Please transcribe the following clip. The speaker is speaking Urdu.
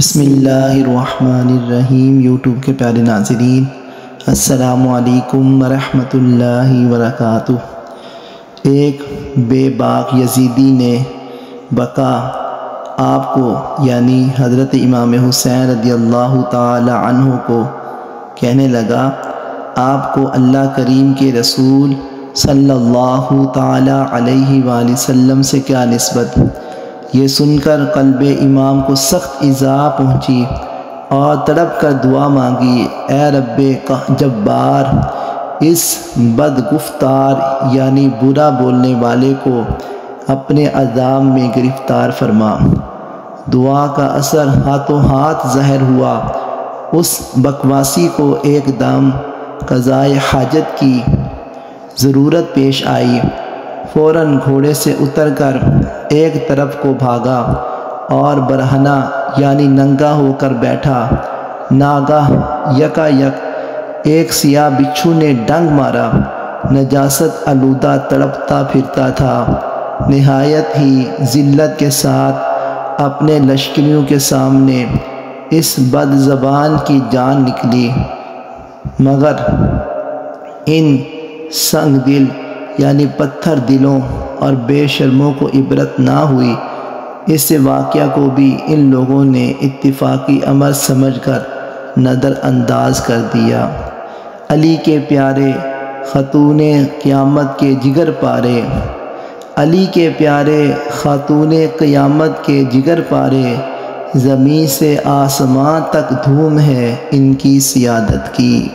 بسم اللہ الرحمن الرحیم۔ یوٹیوب کے پیارے ناظرین، السلام علیکم ورحمۃ اللہ وبرکاتہ۔ ایک بے باک یزیدی نے بقا آپ کو یعنی حضرت امام حسین رضی اللہ تعالی عنہ کو کہنے لگا، آپ کو اللہ کریم کے رسول صلی اللہ تعالی علیہ وآلہ وسلم سے کیا نسبت؟ یہ سن کر قلب امام کو سخت ایذا پہنچی اور تڑپ کر دعا مانگی، اے رب جبار، اس بد گفتار یعنی برا بولنے والے کو اپنے عذاب میں گرفتار فرما۔ دعا کا اثر ہاتھوں ہاتھ ظاہر ہوا۔ اس بکواسی کو ایک دم قضائے حاجت کی ضرورت پیش آئی۔ فوراً گھوڑے سے اتر کر ایک طرف کو بھاگا اور برہنہ یعنی ننگا ہو کر بیٹھا۔ ناگاہ یکا یک ایک سیاہ بچھو نے ڈنگ مارا۔ نجاست آلودہ تڑپتا پھرتا تھا۔ نہایت ہی ذلت کے ساتھ اپنے لشکریوں کے سامنے اس بد زبان کی جان نکلی، مگر ان سنگ دل یعنی پتھر دلوں اور بے شرموں کو عبرت نہ ہوئی۔ اس واقعہ کو بھی ان لوگوں نے اتفاقی امر سمجھ کر نظر انداز کر دیا۔ علی کے پیارے خاتون قیامت کے جگر پارے، علی کے پیارے خاتون قیامت کے جگر پارے، زمین سے آسمان تک دھوم ہے ان کی سیادت کی۔